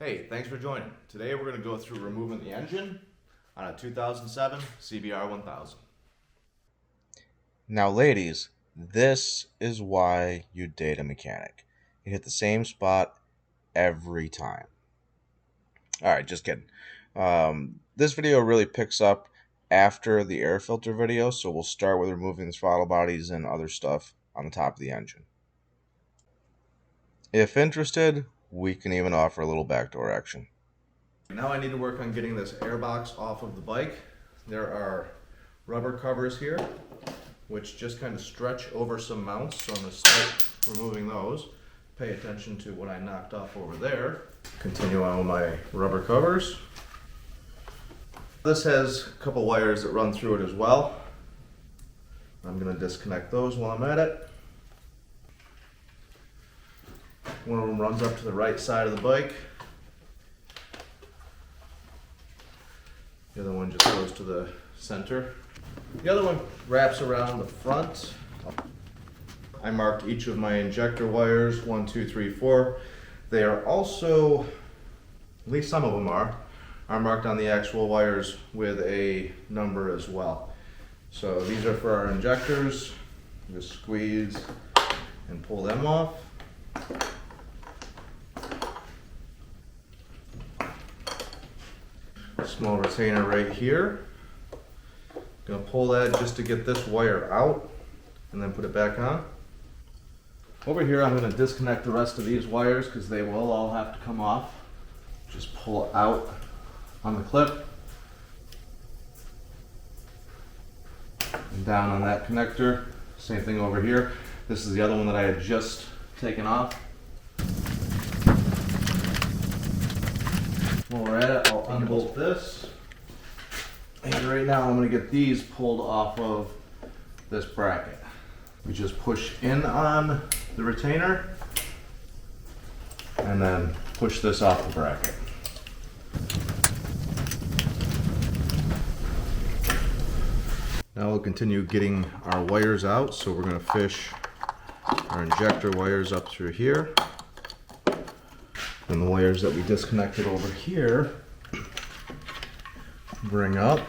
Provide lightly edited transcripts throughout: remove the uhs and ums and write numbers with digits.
Hey, thanks for joining. Today we're going to go through removing the engine on a 2007 CBR 1000. Now, ladies, this is why you date a mechanic. You hit the same spot every time. All right, just kidding. This video really picks up after the air filter video, so we'll start with removing the throttle bodies and other stuff on the top of the engine. If interested, we can even offer a little backdoor action. Now I need to work on getting this air box off of the bike. There are rubber covers here, which just kind of stretch over some mounts, so I'm going to start removing those. Pay attention to what I knocked off over there. Continue on with my rubber covers. This has a couple wires that run through it as well. I'm going to disconnect those while I'm at it. One of them runs up to the right side of the bike. The other one just goes to the center. The other one wraps around the front. I marked each of my injector wires, 1, 2, 3, 4. They are also, at least some of them are marked on the actual wires with a number as well. So these are for our injectors. Just squeeze and pull them off. Small retainer right here. Gonna pull that just to get this wire out and then put it back on. Over here I'm gonna disconnect the rest of these wires because they will all have to come off. Just pull it out on the clip and down on that connector. Same thing over here. This is the other one that I had just taken off. While we're at it, I'll unbolt this. And right now I'm going to get these pulled off of this bracket. We just push in on the retainer and then push this off the bracket. Now we'll continue getting our wires out. So we're going to fish our injector wires up through here. And the wires that we disconnected over here, bring up.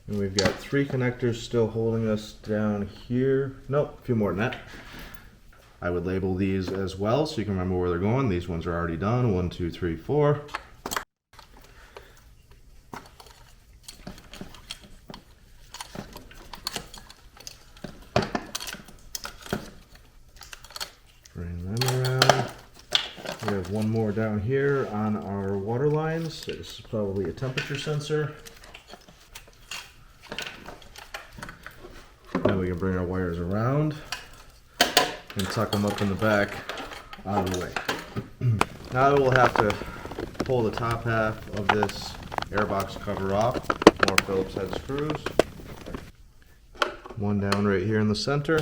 And we've got 3 connectors still holding us down here. Nope, a few more than that. I would label these as well so you can remember where they're going. These ones are already done. 1, 2, 3, 4. Bring them around. We have one more down here on our water lines. This is probably a temperature sensor. Now we can bring our wires around and tuck them up in the back out of the way. Now we'll have to pull the top half of this airbox cover off. More Phillips head screws. One down right here in the center.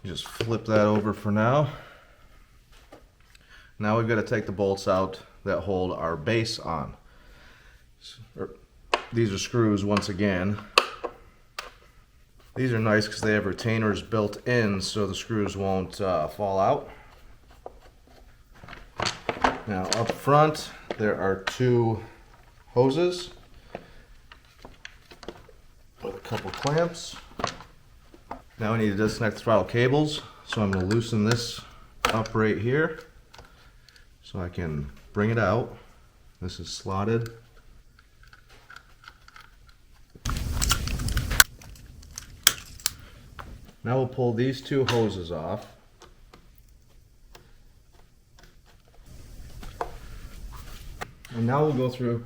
Just flip that over for now. Now we've got to take the bolts out that hold our base on. These are screws once again. These are nice because they have retainers built in so the screws won't fall out. Now up front there are 2 hoses with a couple clamps. Now I need to disconnect the throttle cables, so I'm going to loosen this up right here so I can bring it out. This is slotted. Now we'll pull these 2 hoses off. And now we'll go through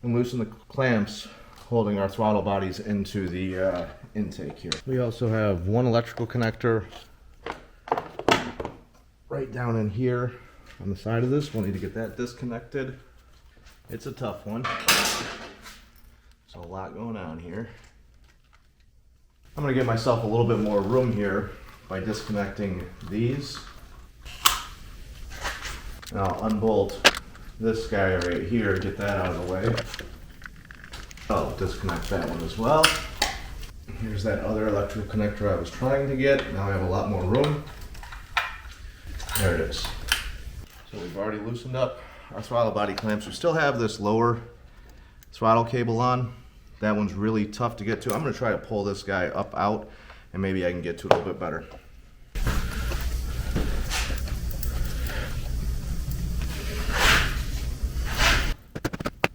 and loosen the clamps holding our throttle bodies into the intake here. We also have one electrical connector right down in here on the side of this. We'll need to get that disconnected. It's a tough one. There's a lot going on here. I'm going to give myself a little bit more room here by disconnecting these. And I'll unbolt this guy right here, get that out of the way. I'll disconnect that one as well. Here's that other electrical connector I was trying to get. Now I have a lot more room. There it is. So we've already loosened up our throttle body clamps. We still have this lower throttle cable on. That one's really tough to get to. I'm going to try to pull this guy up out, and maybe I can get to it a little bit better.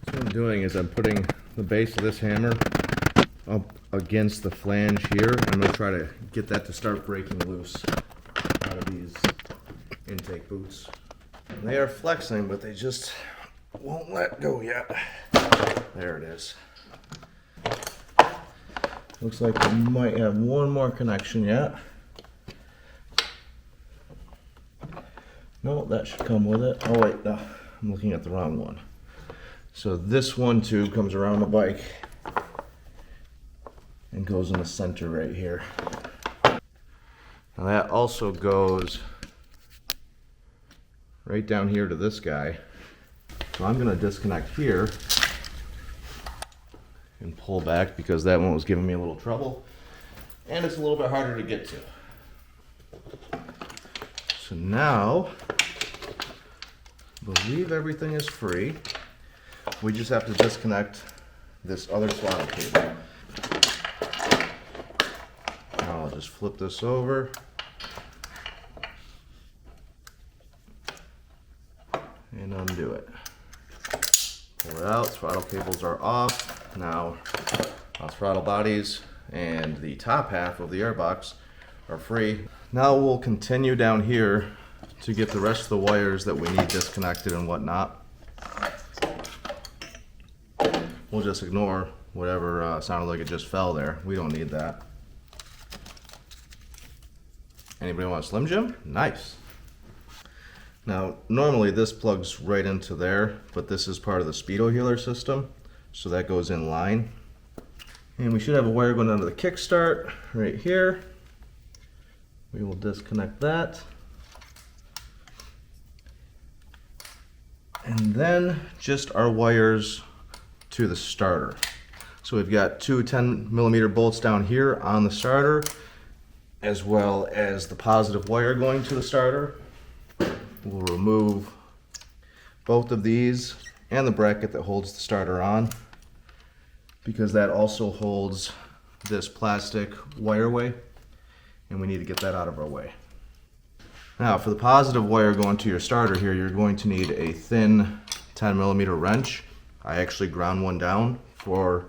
So what I'm doing is I'm putting the base of this hammer up against the flange here. I'm going to try to get that to start breaking loose out of these intake boots. And they are flexing, but they just won't let go yet. There it is. Looks like we might have one more connection yet. No, that should come with it. Oh wait, no, I'm looking at the wrong one. So this one tube comes around the bike and goes in the center right here. Now that also goes right down here to this guy. So I'm gonna disconnect here and pull back because that one was giving me a little trouble and it's a little bit harder to get to. So now, I believe everything is free. We just have to disconnect this other throttle cable. Now I'll just flip this over. And undo it. Pull it out, throttle cables are off. Now our throttle bodies and the top half of the airbox are free. Now we'll continue down here to get the rest of the wires that we need disconnected and whatnot. We'll just ignore whatever sounded like it just fell there. We don't need that. Anybody want a Slim Jim? Nice. Now, normally this plugs right into there, but this is part of the speedo healer system, so that goes in line. And we should have a wire going down to the kickstart right here. We will disconnect that. And then just our wires to the starter. So we've got two 10mm bolts down here on the starter, as well as the positive wire going to the starter. We'll remove both of these and the bracket that holds the starter on, because that also holds this plastic wireway, and we need to get that out of our way. Now for the positive wire going to your starter here, you're going to need a thin 10mm wrench. I actually ground one down for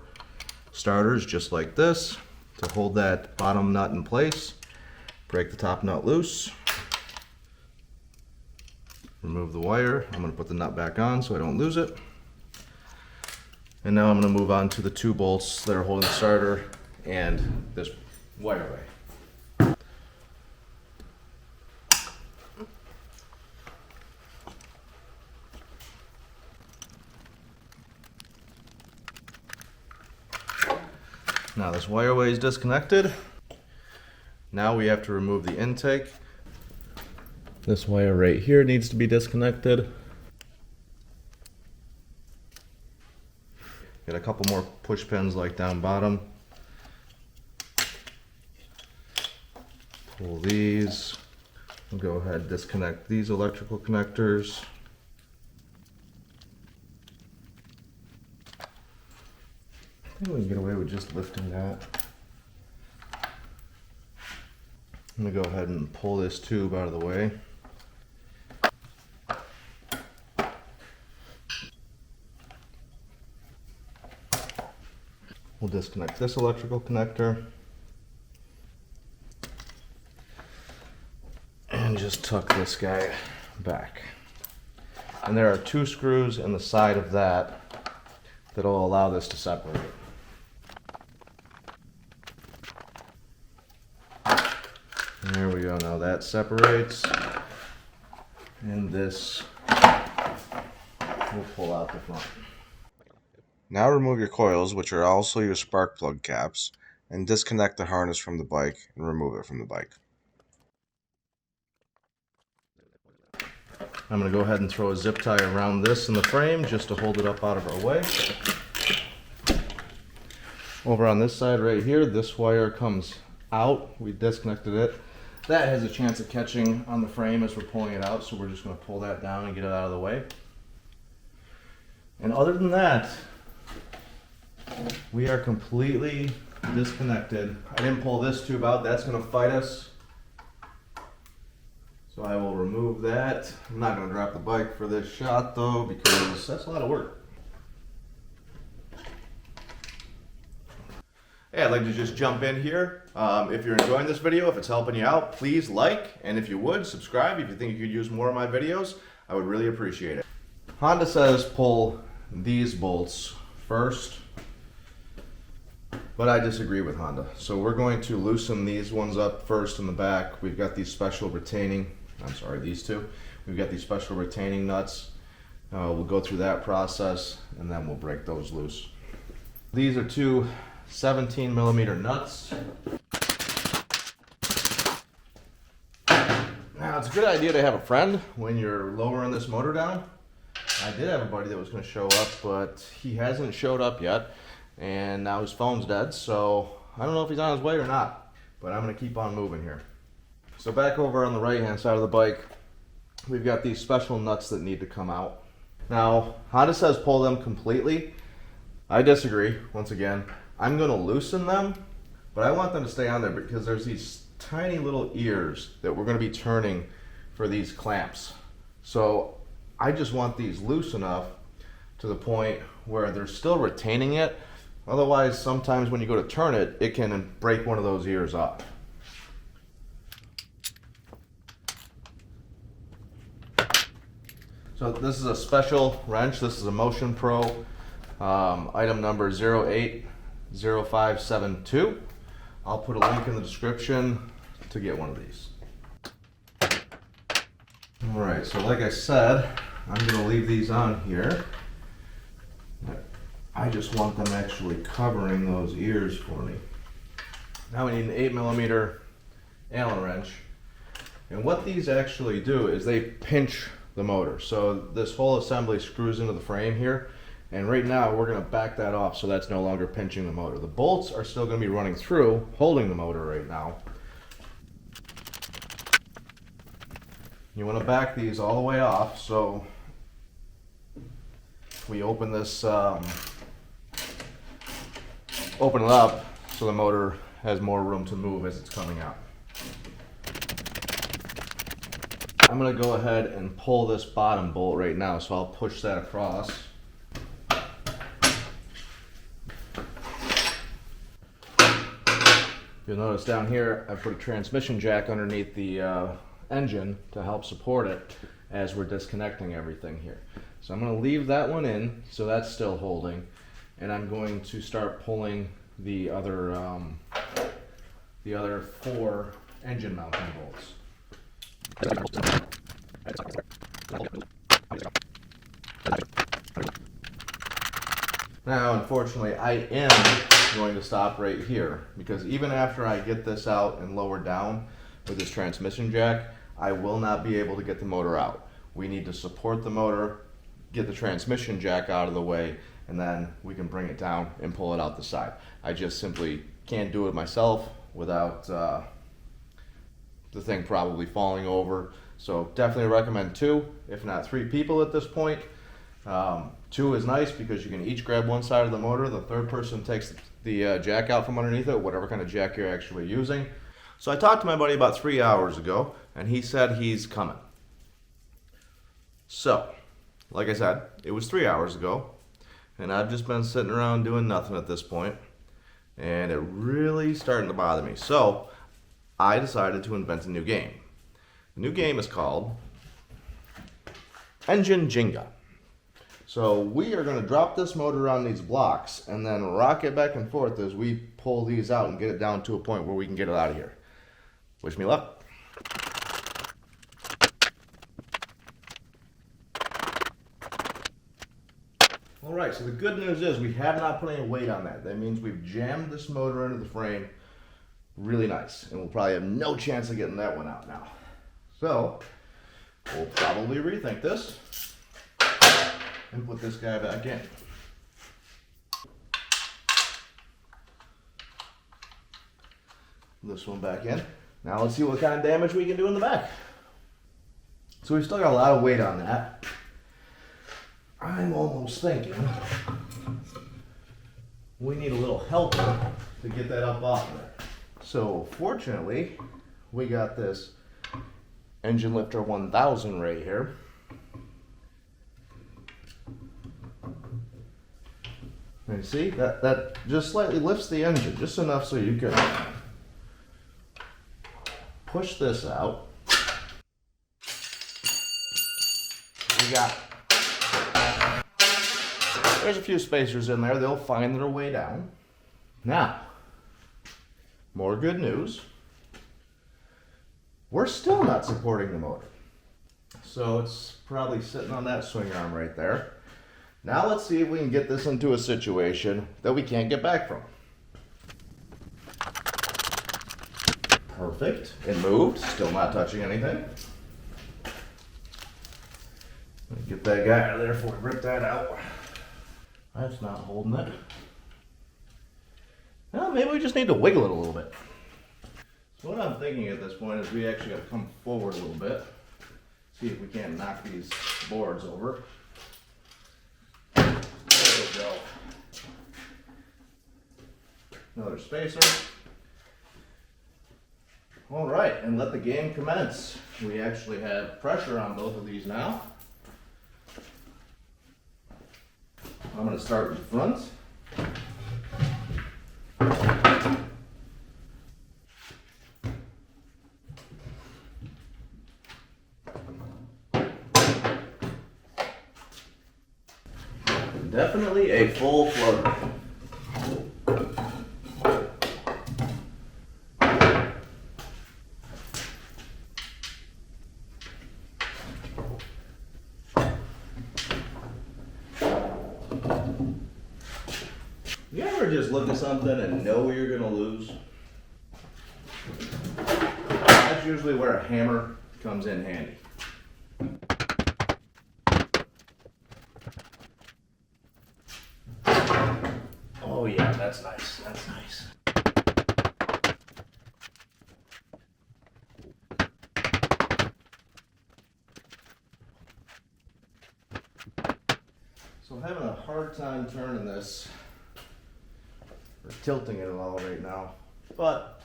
starters just like this to hold that bottom nut in place. Break the top nut loose. Remove the wire. I'm going to put the nut back on so I don't lose it. And now I'm going to move on to the two bolts that are holding the starter and this wireway. Now this wireway is disconnected. Now we have to remove the intake. This wire right here needs to be disconnected. Got a couple more push pins like down bottom. Pull these. We'll go ahead and disconnect these electrical connectors. I think we can get away with just lifting that. I'm going to go ahead and pull this tube out of the way. We'll disconnect this electrical connector and just tuck this guy back. And there are two screws in the side of that that'll allow this to separate. There we go, now that separates, and this will pull out the front. Now remove your coils, which are also your spark plug caps, and disconnect the harness from the bike and remove it from the bike. I'm going to go ahead and throw a zip tie around this in the frame just to hold it up out of our way. Over on this side right here, this wire comes out. We disconnected it. That has a chance of catching on the frame as we're pulling it out, so we're just going to pull that down and get it out of the way. And other than that, we are completely disconnected. I didn't pull this tube out. That's going to fight us. So I will remove that. I'm not going to drop the bike for this shot though, because that's a lot of work. Hey, I'd like to just jump in here. If you're enjoying this video, if it's helping you out, please like, and if you would, subscribe if you think you could use more of my videos. I would really appreciate it. Honda says pull these bolts first, but I disagree with Honda. So we're going to loosen these ones up first in the back. We've got these special retaining, these two. We've got these special retaining nuts. We'll go through that process and then we'll break those loose. These are two 17 millimeter nuts. Now it's a good idea to have a friend when you're lowering this motor down. I did have a buddy that was going to show up, but he hasn't showed up yet, and now his phone's dead, so I don't know if he's on his way or not, but I'm going to keep on moving here. So back over on the right hand side of the bike, we've got these special nuts that need to come out. Now Honda says pull them completely. I disagree. Once again, I'm going to loosen them, but I want them to stay on there because there's these tiny little ears that we're going to be turning for these clamps. So I just want these loose enough to the point where they're still retaining it. Otherwise, sometimes when you go to turn it, it can break one of those ears up. So this is a special wrench. This is a Motion Pro item number 080572. I'll put a link in the description to get one of these. All right, so like I said, I'm going to leave these on here. I just want them actually covering those ears for me. Now we need an 8 millimeter Allen wrench. And what these actually do is they pinch the motor. So this whole assembly screws into the frame here. And right now we're going to back that off so that's no longer pinching the motor. The bolts are still going to be running through, holding the motor right now. You want to back these all the way off, so we open this, open it up so the motor has more room to move as it's coming out. I'm going to go ahead and pull this bottom bolt right now, so I'll push that across. You'll notice down here I put a transmission jack underneath the engine to help support it as we're disconnecting everything here. So I'm going to leave that one in, so that's still holding, and I'm going to start pulling the other 4 engine mounting bolts. Now, unfortunately, I am going to stop right here because even after I get this out and lower down with this transmission jack, I will not be able to get the motor out. We need to support the motor, get the transmission jack out of the way, and then we can bring it down and pull it out the side. I just simply can't do it myself without the thing probably falling over. So definitely recommend 2, if not 3 people at this point. 2 is nice because you can each grab one side of the motor. The third person takes the jack out from underneath it, whatever kind of jack you're actually using. So I talked to my buddy about 3 hours ago, and he said he's coming. So, like I said, it was 3 hours ago, and I've just been sitting around doing nothing at this point, and it really starting to bother me. So, I decided to invent a new game. The new game is called Engine Jenga. So we are going to drop this motor on these blocks and then rock it back and forth as we pull these out and get it down to a point where we can get it out of here. Wish me luck. Alright, so the good news is we have not put any weight on that. That means we've jammed this motor into the frame really nice, and we'll probably have no chance of getting that one out now. So, we'll probably rethink this and put this guy back in. This one back in. Now let's see what kind of damage we can do in the back. So we've still got a lot of weight on that. I'm almost thinking we need a little helper to get that up off there. So fortunately, we got this Engine Lifter 1000 right here. And you see, that just slightly lifts the engine, just enough so you can push this out. We got it. There's a few spacers in there. They'll find their way down. Now, more good news. We're still not supporting the motor. So it's probably sitting on that swing arm right there. Now let's see if we can get this into a situation that we can't get back from. Perfect. It moved. Still not touching anything. Let me get that guy out of there before we rip that out. That's not holding it. Well, maybe we just need to wiggle it a little bit. So what I'm thinking at this point is we actually got to come forward a little bit. See if we can't knock these boards over. There we go. Another spacer. All right, and let the game commence. We actually have pressure on both of these now. I'm going to start with the front. Definitely a full floater. You ever just look at something and know you're going to lose? That's usually where a hammer comes in handy. Oh yeah, that's nice. That's nice. So I'm having a hard time turning this or tilting it at all right now, but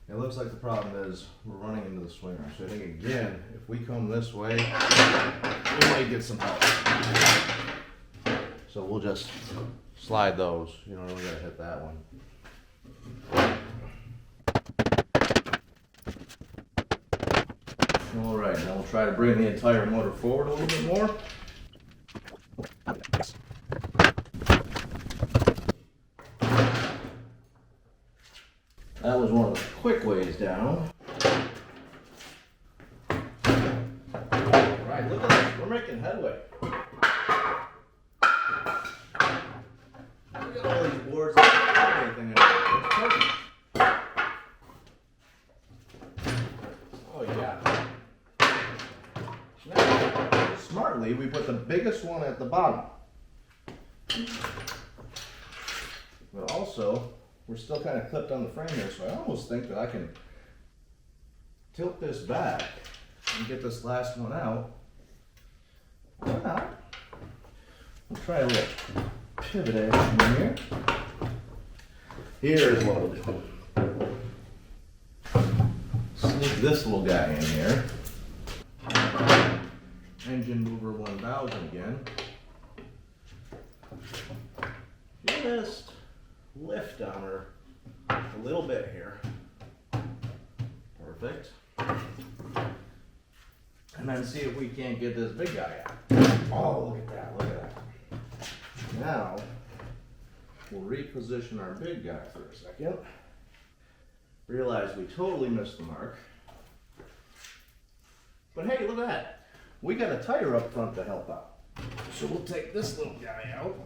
it looks like the problem is we're running into the swinger. So I think again, if we come this way, we might get some help. So we'll just slide those. You don't really gotta hit that one. All right, now we'll try to bring the entire motor forward a little bit more. That was one of the quick ways down. All right, look at this. We're making headway. Look at all these boards. Everything in there. It's perfect. Oh yeah. Now, smartly, we put the biggest one at the bottom. But also, we're still kind of clipped on the frame here, so I almost think that I can tilt this back and get this last one out. Well, we'll try a little pivot action here. Here's what we'll do. Sneak this little guy in here. Engine mover 1000 again. Just lift on her a little bit here. Perfect. And then see if we can't get this big guy out. Oh, look at that, look at that. Now, we'll reposition our big guy for a second. Realize we totally missed the mark. But hey, look at that. We got a tire up front to help out. So we'll take this little guy out.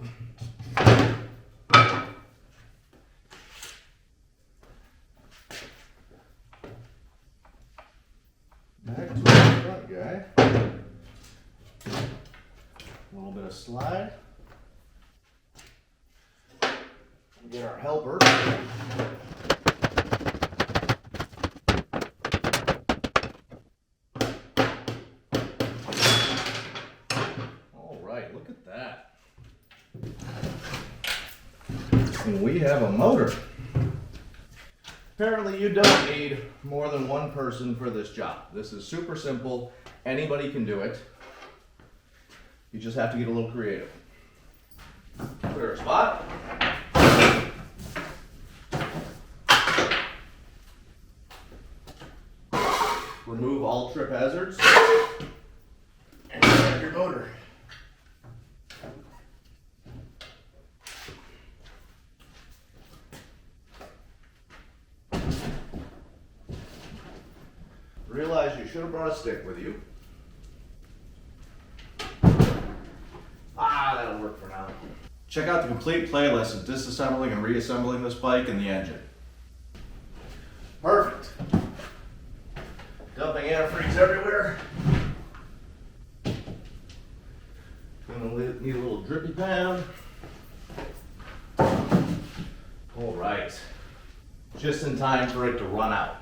Back to the front guy. A little bit of slide. Get our helper. And we have a motor. Apparently you don't need more than one person for this job. This is super simple. Anybody can do it. You just have to get a little creative. Clear a spot. Remove all trip hazards. And start your motor. Realize you should have brought a stick with you. That'll work for now. Check out the complete playlist of disassembling and reassembling this bike and the engine. Perfect. Dumping antifreeze everywhere. Gonna need a little drippy pad. All right. Just in time for it to run out.